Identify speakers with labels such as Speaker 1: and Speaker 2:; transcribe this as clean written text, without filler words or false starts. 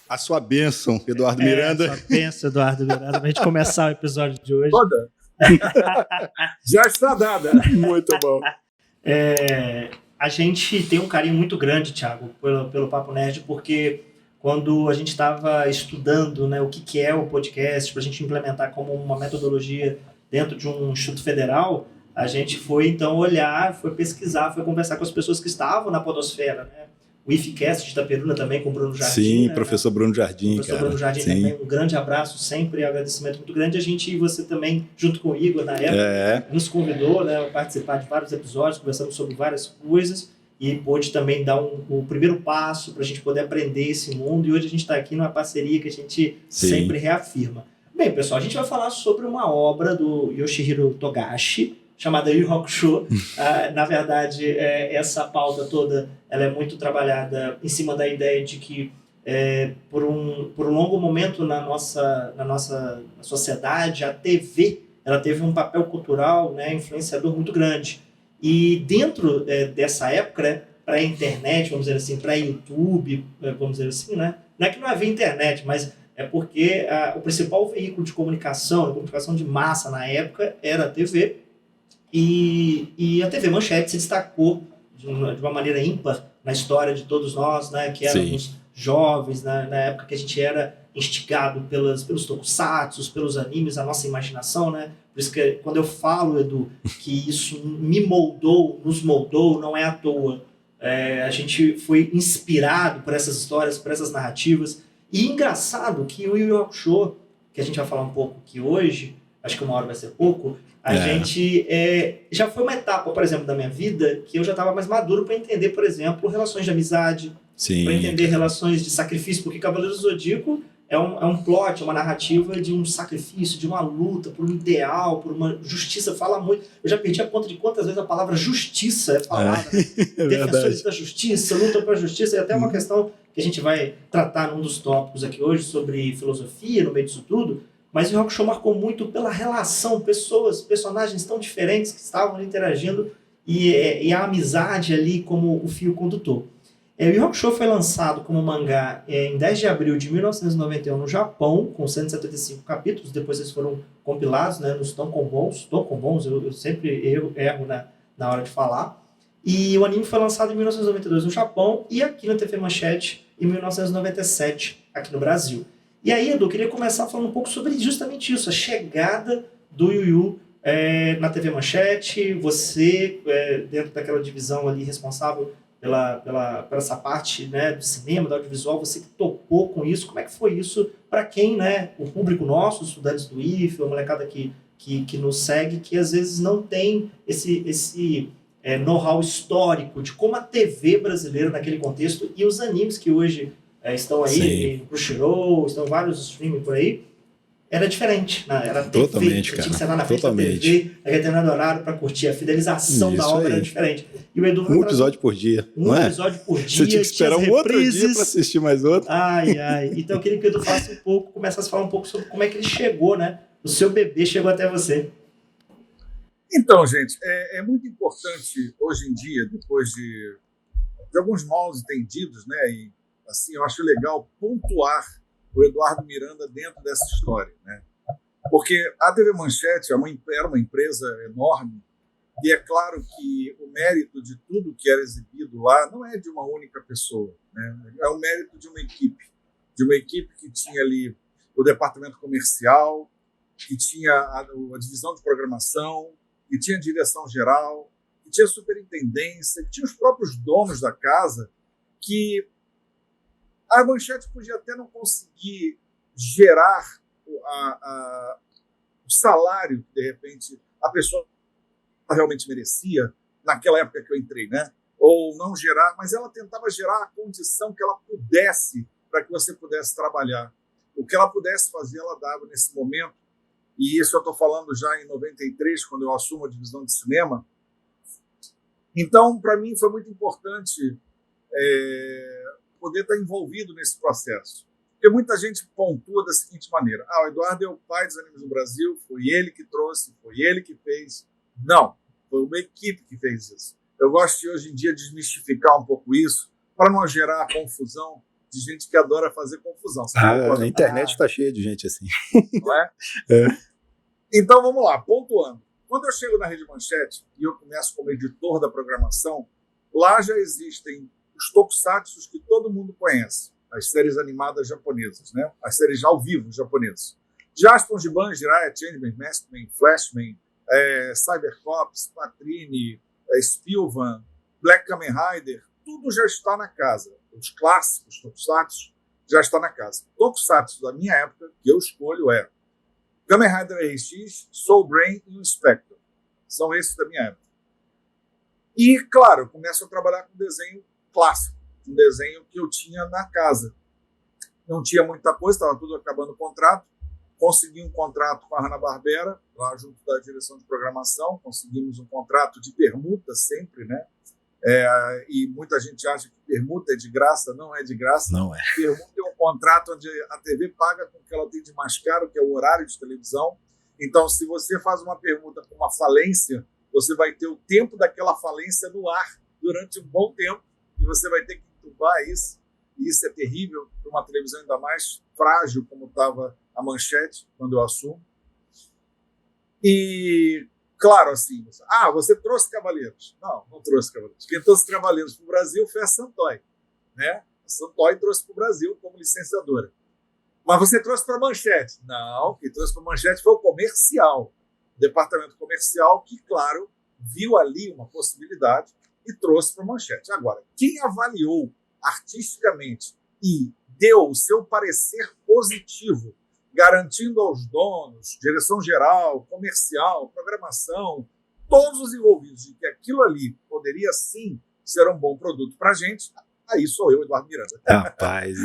Speaker 1: A sua bênção, Eduardo
Speaker 2: A
Speaker 1: Miranda.
Speaker 2: sua bênção, Eduardo Miranda, pra gente começar o episódio de hoje.
Speaker 3: Toda. Já está dada.
Speaker 1: Muito bom.
Speaker 2: A gente tem um carinho muito grande, Thiago, pelo Papo Nerd, porque quando a gente estava estudando, né, o que é o podcast, para a gente implementar como uma metodologia dentro de um instituto federal, a gente foi então olhar, foi pesquisar, foi conversar com as pessoas que estavam na podosfera, né? O IFCast de Itaperuna também, com o Bruno Jardim.
Speaker 1: Sim,
Speaker 2: né?
Speaker 1: professor Bruno Jardim,
Speaker 2: professor Bruno Jardim também, um grande abraço sempre, um agradecimento muito grande. A gente e você também, junto com o Igor, na época, nos convidou, né, a participar de vários episódios, conversamos sobre várias coisas e pôde também dar o primeiro passo para a gente poder aprender esse mundo. E hoje a gente está aqui numa parceria que a gente sempre reafirma. Bem, pessoal, a gente vai falar sobre uma obra do Yoshihiro Togashi, chamada Yu Yu Hakusho. Na verdade, essa pauta toda ela é muito trabalhada em cima da ideia de que, por um longo momento na nossa sociedade, a TV ela teve um papel cultural, né, influenciador muito grande. E dentro dessa época, né, para a internet, vamos dizer assim, para YouTube, vamos dizer assim, né, não é que não havia internet, mas é porque o principal veículo de comunicação de massa na época era a TV. E a TV Manchete se destacou de uma maneira ímpar na história de todos nós, né, que éramos jovens, né, na época que a gente era instigado pelos tokusatsus, pelos animes, a nossa imaginação, né? Por isso que quando eu falo, Edu, que isso nos moldou, não é à toa. A gente foi inspirado por essas histórias, por essas narrativas. E engraçado que o Yu Yu Hakusho, que a gente vai falar um pouco aqui hoje, acho que uma hora vai ser pouco, a gente já foi uma etapa, por exemplo, da minha vida que eu já estava mais maduro para entender, por exemplo, relações de amizade, para entender relações de sacrifício, porque Cavaleiro do Zodíaco é um plot, é uma narrativa de um sacrifício, de uma luta por um ideal, por uma justiça. Fala muito. Eu já perdi a conta de quantas vezes a palavra justiça é falada. Defensores da justiça, luta pela justiça, e até uma questão que a gente vai tratar num dos tópicos aqui hoje sobre filosofia, no meio disso tudo. Mas o Hakusho marcou muito pela relação, personagens tão diferentes que estavam interagindo e a amizade ali como o fio condutor. O Yu Yu Hakusho foi lançado como mangá em 10 de abril de 1991 no Japão, com 175 capítulos. Depois eles foram compilados, né, nos tankobons, eu sempre erro na hora de falar. E o anime foi lançado em 1992 no Japão e aqui na TV Manchete em 1997 aqui no Brasil. E aí, Edu, eu queria começar falando um pouco sobre justamente isso, a chegada do Yu Yu na TV Manchete, você, dentro daquela divisão ali responsável pela essa parte, né, do cinema, do audiovisual, você que topou com isso, como é que foi isso para quem, né, o público nosso, os estudantes do IFE, a molecada que nos segue, que às vezes não tem esse know-how histórico de como a TV brasileira naquele contexto e os animes que hoje estão aí, pro Crunchyroll, estão vários streaming por aí, era diferente, né? Era TV,
Speaker 1: totalmente,
Speaker 2: tinha que sentar na frente da TV, naquele determinado horário para curtir, a fidelização da obra era diferente. E o Edu
Speaker 1: um episódio por dia,
Speaker 2: não episódio por dia,
Speaker 1: você tinha que esperar um outro dia para assistir mais outro.
Speaker 2: Então eu queria que o Edu começasse a falar um pouco sobre como é que ele chegou, né? O seu bebê chegou até você.
Speaker 3: Então, gente, é muito importante hoje em dia, depois de alguns mal entendidos, né? E assim, eu acho legal pontuar o Eduardo Miranda dentro dessa história, né? Porque a TV Manchete era uma empresa enorme e é claro que o mérito de tudo que era exibido lá não é de uma única pessoa, né? É o mérito de uma equipe que tinha ali o departamento comercial, que tinha a divisão de programação, que tinha a direção geral, que tinha a superintendência, que tinha os próprios donos da casa, que a Manchete podia até não conseguir gerar o salário que, de repente, a pessoa realmente merecia naquela época que eu entrei, né? Ou não gerar, mas ela tentava gerar a condição que ela pudesse para que você pudesse trabalhar. O que ela pudesse fazer, ela dava nesse momento. E isso eu estou falando já em 93, quando eu assumo a divisão de cinema. Então, para mim, foi muito importante poder estar envolvido nesse processo. Porque muita gente pontua da seguinte maneira: o Eduardo é o pai dos animes do Brasil, foi ele que trouxe, foi ele que fez. Não, foi uma equipe que fez isso. Eu gosto de, hoje em dia, desmistificar um pouco isso, para não gerar a confusão de gente que adora fazer confusão.
Speaker 1: A internet está cheia de gente assim.
Speaker 3: Não é?
Speaker 1: É.
Speaker 3: Então, vamos lá, pontuando. Quando eu chego na Rede Manchete e eu começo como editor da programação, lá já existem os tokusatsus que todo mundo conhece, as séries animadas japonesas, né? As séries ao vivo japonesas. Jaspion, Giban, Jiraiya, Changeman, Maskman, Flashman, Cybercops, Patrine, Spilvan, Black Kamen Rider, tudo já está na casa. Os clássicos tokusatsu já está na casa. Tokusatsu da minha época, que eu escolho, é Kamen Rider RX, Soul Brain e o Spectre. São esses da minha época. E, claro, eu começo a trabalhar com desenho clássico, um desenho que eu tinha na casa. Não tinha muita coisa, estava tudo acabando o contrato. Consegui um contrato com a Hanna-Barbera, lá junto da direção de programação. Conseguimos um contrato de permuta sempre, né? E muita gente acha que permuta é de graça. Não é de graça.
Speaker 1: Não é.
Speaker 3: Permuta é um contrato onde a TV paga com o que ela tem de mais caro, que é o horário de televisão. Então, se você faz uma permuta com uma falência, você vai ter o tempo daquela falência no ar durante um bom tempo e você vai ter que entubar isso. E isso é terrível para uma televisão ainda mais frágil como estava a Manchete quando eu assumo. E, claro, assim, você trouxe Cavaleiros. Não trouxe Cavaleiros. Quem trouxe Cavaleiros para o Brasil foi a Santoy, né? A Santoy trouxe para o Brasil como licenciadora. Mas você trouxe para a Manchete? Não, quem trouxe para a Manchete foi o comercial. O departamento comercial que, claro, viu ali uma possibilidade e trouxe para a Manchete. Agora, quem avaliou artisticamente e deu o seu parecer positivo, garantindo aos donos, direção geral, comercial, programação, todos os envolvidos de que aquilo ali poderia sim ser um bom produto para a gente, aí sou eu, Eduardo Miranda.
Speaker 1: Rapaz,